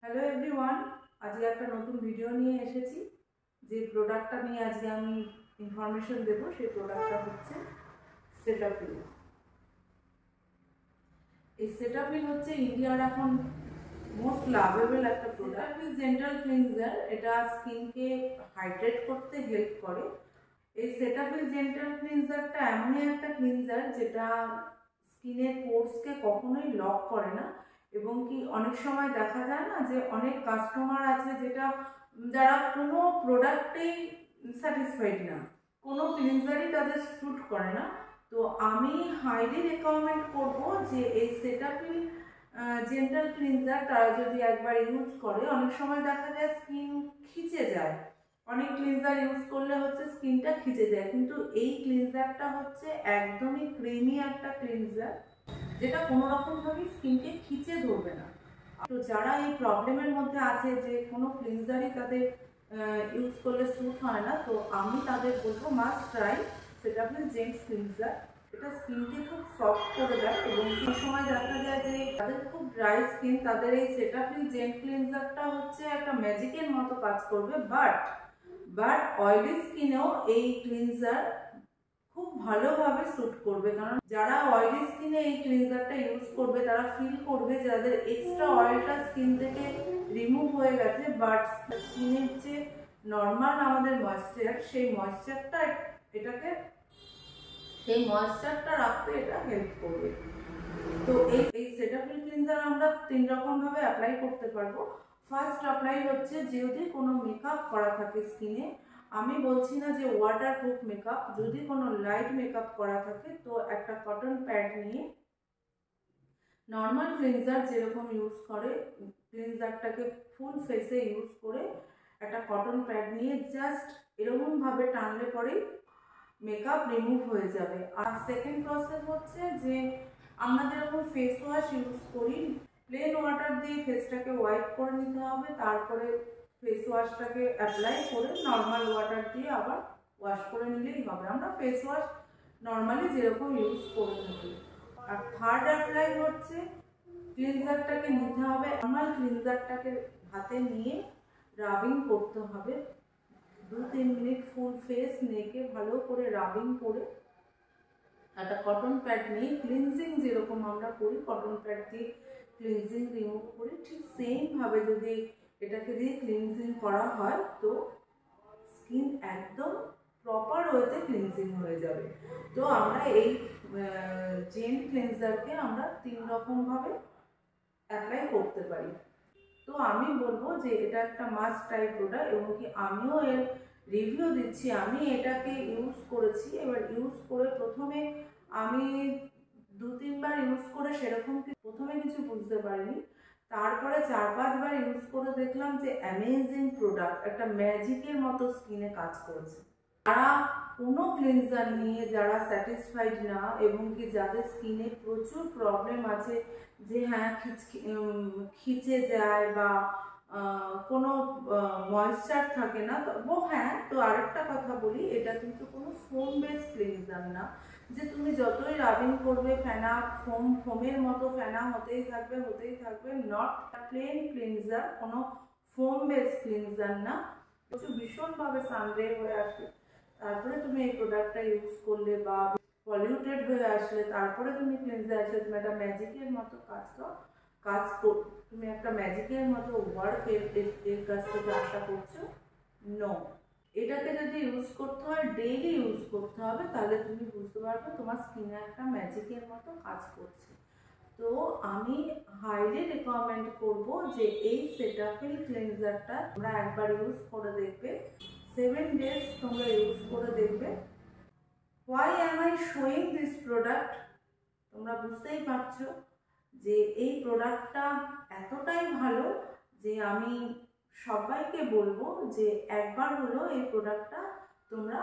Hello everyone, আজকে একটা নতুন ভিডিও নিয়ে এসেছি। যে প্রোডাক্টটা নিয়ে আজকে আমি ইনফরমেশন দেবো সেই প্রোডাক্টটা হচ্ছে সেটাফিল। এই সেটাফিল হচ্ছে ইন্ডিয়ার এখন মোস্ট লাভেবল একটা প্রোডাক্ট। জেন্টাল ক্লিনজার, এটা স্কিনকে হাইড্রেট করতে হেল্প করে। এই সেটাফিল জেন্টাল ক্লিনজারটা এমনই একটা ক্লিনজার যেটা স্কিনের পোর্সকে কখনোই লক করে না, এবং কি অনেক সময় দেখা যায় না যে অনেক কাস্টমার আছে যারা কোনো প্রোডাক্টেই স্যাটিসফাইড না, কোনো ক্লিনজারই তাদের স্যুট করে না। তো আমি হাইলি রেকমেন্ড করব যে এই সেটাফিল জেন্টাল ক্লিনজার তারা যদি একবার ইউজ করে, অনেক সময় দেখা যায় স্কিন খিচে যায়। অনেক ক্লিনজার ইউজ করলে হচ্ছে স্কিনটা খিচে যায়, কিন্তু এই ক্লিনজারটা হচ্ছে একদমই ক্রিমি একটা ক্লিনজার যেটা কোনো রকমভাবেই স্কিনকে খিচে ধরবে না। তো যারা এই প্রবলেমের মধ্যে আছে যে কোনো ক্লিনজারই তাদের ইউজ করলে স্যুট হয় না, তো আমি তাদের বলবো must try Cetaphil gents cleanser. এটা স্কিনকে খুব সফট করে দেয়, এবং এই সময় দেখা যায় যে তাদের খুব ড্রাই স্কিন, তাদের এই সেটাফিল জেন্ট ক্লিনজারটা হচ্ছে একটা ম্যাজিকের মতো কাজ করবে। বাট অয়েলি স্কিনেও এই ক্লিনজার খুব ভালোভাবে স্যুট করবে, কারণ যারা অয়েলি স্কিনে এই ক্লিনজারটা ইউজ করবে তারা ফিল করবে যে তাদের এক্সট্রা অয়েলটা স্কিন থেকে রিমুভ হয়ে গেছে, বাট স্কিনের যে নর্মাল আমাদের ময়েশ্চার, সেই ময়েশ্চারটা সেই ময়েশ্চারটা রাখতে এটা হেল্প করবে। তো এই সেটাফিল ক্লিনজার আমরা 3 রকম ভাবে অ্যাপ্লাই করতে পারবো। ফার্স্ট অ্যাপ্লাই হচ্ছে যদি কোনো মেকআপ করা থাকে স্কিনে, আমি বলছি না যে ওয়াটারপ্রুফ মেকআপ, যদি কোনো লাইট মেকআপ করা থাকে তো একটা কটন প্যাড নিয়ে নর্মাল ক্লিনজার যেরকম ইউজ করে ক্লিনজারটাকে ফুল ফেসে ইউজ করে একটা কটন প্যাড নিয়ে জাস্ট এরকমভাবে টানলে পরেই মেকআপ রিমুভ হয়ে যাবে। আর সেকেন্ড প্রসেস হচ্ছে যে আমরা যেরকম ফেস ওয়াশ ইউজ করি, প্লেন ওয়াটার দিয়ে ফেসটাকে ওয়াইপ করে নিতে হবে, তারপরে ফেস ওয়াশটাকে অ্যাপ্লাই করে নর্মাল ওয়াটার দিয়ে আবার ওয়াশ করে নিলেই হবে। আমরা ফেস ওয়াশ নর্মালি যেরকম ইউজ করে থাকি। আর থার্ড অ্যাপ্লাই হচ্ছে ক্লিনজারটাকে নিতে হবে, নর্মাল ক্লিনজারটাকে হাতে নিয়ে রাবিং করতে হবে 2-3 মিনিট, ফুল ফেস নেকে ভালো করে রাবিং করে একটা কটন প্যাড নিয়ে ক্লিনজিং যেরকম আমরা করি কটন প্যাড দিয়ে ক্লিনজিং রিমুভ করি, ঠিক সেমভাবে যদি এটাকে দিয়ে ক্লিনজিং করা হয় তো স্কিন একদম প্রপার ওয়েতে ক্লিনজিং হয়ে যাবে। তো আমরা এই জেন্ট ক্লিনজারকে আমরা 3 রকমভাবে অ্যাপ্লাই করতে পারি। তো আমি বলবো যে এটা একটা মাস্ট ট্রাই প্রোডাক্ট, এবং কি আমিও এর রিভিউ দিচ্ছি। আমি এটাকে ইউজ করেছি, এবার ইউজ করে প্রথমে আমি 2-3 বার ইউজ করে সেরকম প্রথমে কিছু বুঝতে পারিনি, তারপরে 4-5 বার ইউজ করে দেখলাম যে অ্যামেজিং প্রোডাক্ট, একটা ম্যাজিকের মতো স্কিনে কাজ করেছে। যারা কোনো ক্লিনজার নিয়ে যারা স্যাটিসফাইড না, এবং কি যাদের স্কিনে প্রচুর প্রবলেম আছে যে হ্যাঁ খিচে যায় বা কোনো ময়েশ্চার থাকে না, তো হ্যাঁ, তো আরেকটা কথা বলি, এটা কিন্তু কোনো ফোম বেস ক্লিনজার না যে তুমি যতই রাবিং করবে ফেনা ফোমের মতো ফেনা হতেই থাকবে। নট প্লেন ক্লিনজার, কোনো ফোম বেস ক্লিনজার না। ভীষণভাবে সানডে হয়ে আসে তারপরে তুমি এই প্রোডাক্টটা ইউজ করলে, বা পলিউটেড হয়ে আসলে তারপরে তুমি ক্লিনজার আসলে তুমি একটা ম্যাজিকের মতো তুমি একটা ম্যাজিকের মতো ওয়ার্ক এর কাছ থেকে আশা করছো। নো, এটাকে যদি ইউজ করতে হয় ডেইলি ইউজ করতে হবে, তাহলে তুমি বুঝতে পারবে তোমার স্কিনে একটা ম্যাজিকের মতো কাজ করছে। তো আমি হাইলি রেকমেন্ড করব যে এই সেটাফিল ক্লিনজারটা তোমরা একবার ইউজ করে দেখবে, 7 days তোমরা ইউজ করে দেখবে। Why am I showing this product, তোমরা বুঝতেই পারছো যে এই প্রোডাক্টটা এতটাই ভালো যে আমি সবাইকে বলবো যে একবার হলো এই প্রোডাক্টটা তোমরা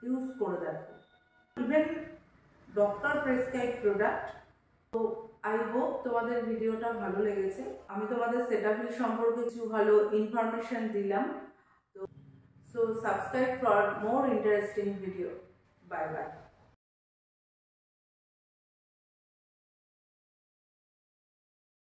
ইউজ করে দেখো। Even doctor prescribe product. তো আই হোপ তোমাদের ভিডিওটা ভালো লেগেছে। আমি তোমাদের সেটাফিল সম্পর্কে কিছু ভালো ইনফরমেশন দিলাম। So subscribe for more interesting video. Bye bye.